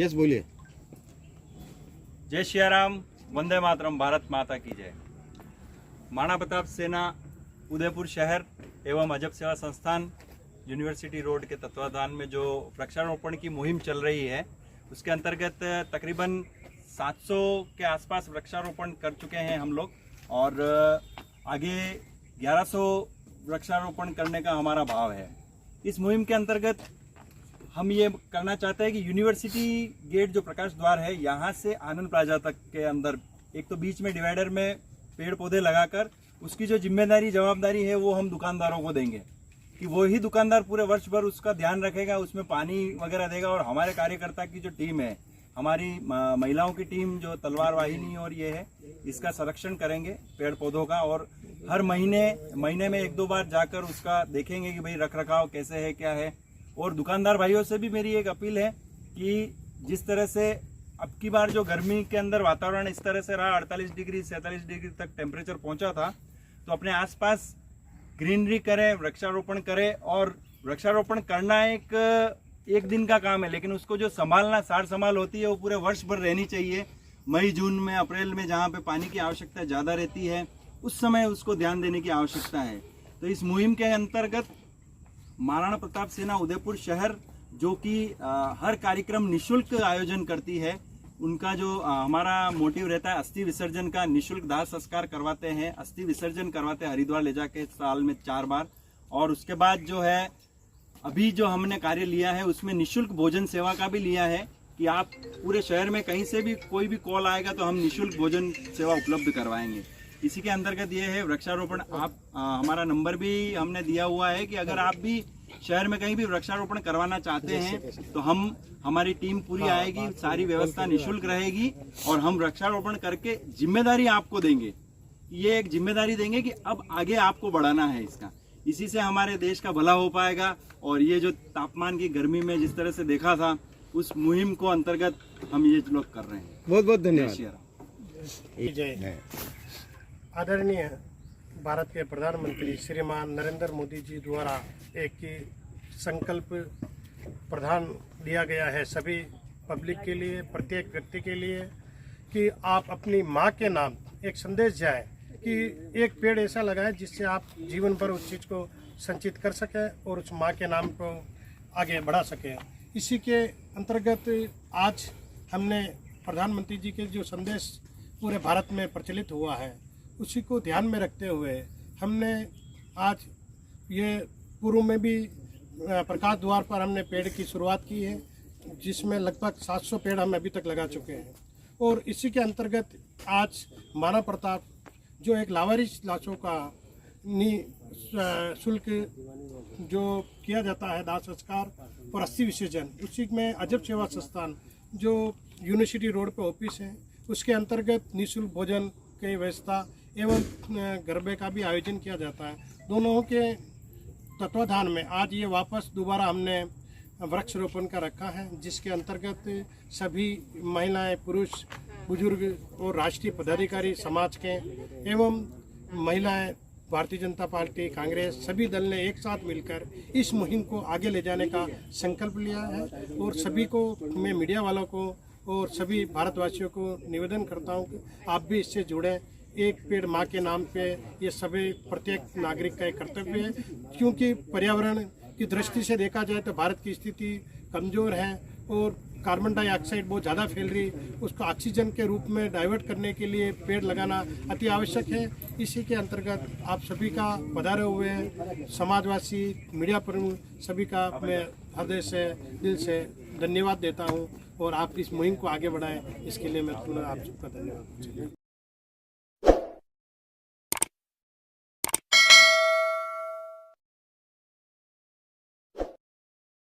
Yes बोलिए। जय श्री राम, वंदे मातरम, भारत माता की जय। महाराणा प्रताप सेना उदयपुर शहर एवं अजब सेवा संस्थान यूनिवर्सिटी रोड के तत्वाधान में जो वृक्षारोपण की मुहिम चल रही है, उसके अंतर्गत तकरीबन 700 के आसपास वृक्षारोपण कर चुके हैं हम लोग और आगे 1100 वृक्षारोपण करने का हमारा भाव है। इस मुहिम के अंतर्गत हम ये करना चाहते हैं कि यूनिवर्सिटी गेट जो प्रकाश द्वार है, यहाँ से आनंद प्लाजा तक के अंदर एक तो बीच में डिवाइडर में पेड़ पौधे लगाकर उसकी जो जिम्मेदारी जवाबदारी है वो हम दुकानदारों को देंगे कि वो ही दुकानदार पूरे वर्ष भर उसका ध्यान रखेगा, उसमें पानी वगैरह देगा। और हमारे कार्यकर्ता की जो टीम है, हमारी महिलाओं की टीम जो तलवार वाहिनी और ये है, इसका संरक्षण करेंगे पेड़ पौधों का। और हर महीने में 1-2 बार जाकर उसका देखेंगे कि भाई रख रखाव कैसे है, क्या है। और दुकानदार भाइयों से भी मेरी एक अपील है कि जिस तरह से अब की बार जो गर्मी के अंदर वातावरण इस तरह से रहा, 48 डिग्री 47 डिग्री तक टेम्परेचर पहुंचा था, तो अपने आसपास ग्रीनरी करें, वृक्षारोपण करें। और वृक्षारोपण करना एक दिन का काम है, लेकिन उसको जो संभालना, सार संभाल होती है, वो पूरे वर्ष भर रहनी चाहिए। मई, जून में, अप्रैल में जहाँ पे पानी की आवश्यकता ज़्यादा रहती है, उस समय उसको ध्यान देने की आवश्यकता है। तो इस मुहिम के अंतर्गत महाराणा प्रताप सेना उदयपुर शहर जो कि हर कार्यक्रम निशुल्क आयोजन करती है, उनका जो हमारा मोटिव रहता है अस्थि विसर्जन का, निशुल्क दाह संस्कार करवाते हैं, अस्थि विसर्जन करवाते हैं हरिद्वार ले जाके साल में 4 बार। और उसके बाद जो है अभी जो हमने कार्य लिया है उसमें निशुल्क भोजन सेवा का भी लिया है कि आप पूरे शहर में कहीं से भी कोई भी कॉल आएगा तो हम निशुल्क भोजन सेवा उपलब्ध करवाएंगे। इसी के अंतर्गत ये है वृक्षारोपण। आप हमारा नंबर भी हमने दिया हुआ है कि अगर आप भी शहर में कहीं भी वृक्षारोपण करवाना चाहते हैं तो हमारी टीम पूरी आएगी, सारी व्यवस्था निशुल्क रहेगी और हम वृक्षारोपण करके जिम्मेदारी आपको देंगे। ये एक जिम्मेदारी देंगे कि अब आगे आपको बढ़ाना है इसका। इसी से हमारे देश का भला हो पाएगा। और ये जो तापमान की गर्मी में जिस तरह से देखा था, उस मुहिम को अंतर्गत हम ये लोग कर रहे हैं। बहुत बहुत धन्यवाद। जय। आदरणीय भारत के प्रधानमंत्री श्रीमान नरेंद्र मोदी जी द्वारा एक संकल्प प्रदान दिया गया है सभी पब्लिक के लिए, प्रत्येक व्यक्ति के लिए, कि आप अपनी माँ के नाम एक संदेश जाए कि एक पेड़ ऐसा लगाएं जिससे आप जीवन भर उस चीज़ को संचित कर सकें और उस माँ के नाम को आगे बढ़ा सकें। इसी के अंतर्गत आज हमने प्रधानमंत्री जी के जो संदेश पूरे भारत में प्रचलित हुआ है, उसी को ध्यान में रखते हुए हमने आज ये पूर्व में भी प्रकाश द्वार पर हमने पेड़ की शुरुआत की है, जिसमें लगभग 700 पेड़ हम अभी तक लगा चुके हैं। और इसी के अंतर्गत आज महाराणा प्रताप जो एक लावारिस लाशों का शुल्क जो किया जाता है दाह संस्कार और अस्थि विसर्जन, उसी में अजब सेवा संस्थान जो यूनिवर्सिटी रोड पे ऑफिस है, उसके अंतर्गत निःशुल्क भोजन की व्यवस्था एवं गरबे का भी आयोजन किया जाता है। दोनों के तत्वाधान में आज ये वापस दोबारा हमने वृक्षारोपण का रखा है, जिसके अंतर्गत सभी महिलाएं, पुरुष, बुजुर्ग और राष्ट्रीय पदाधिकारी समाज के एवं महिलाएं, भारतीय जनता पार्टी, कांग्रेस, सभी दल ने एक साथ मिलकर इस मुहिम को आगे ले जाने का संकल्प लिया है। और सभी को, मैं मीडिया वालों को और सभी भारतवासियों को निवेदन करता हूं कि आप भी इससे जुड़ें। एक पेड़ माँ के नाम पे ये सभी प्रत्येक नागरिक का एक कर्तव्य है, क्योंकि पर्यावरण की दृष्टि से देखा जाए तो भारत की स्थिति कमज़ोर है और कार्बन डाइऑक्साइड बहुत ज़्यादा फैल रही, उसको ऑक्सीजन के रूप में डाइवर्ट करने के लिए पेड़ लगाना अति आवश्यक है। इसी के अंतर्गत आप सभी का पधारे हुए समाजवासी, मीडिया प्रमुख सभी का मैं हृदय से, दिल से धन्यवाद देता हूँ। और आप इस मुहिम को आगे बढ़ाएं, इसके लिए मैं पुनः आप सबका धन्यवाद।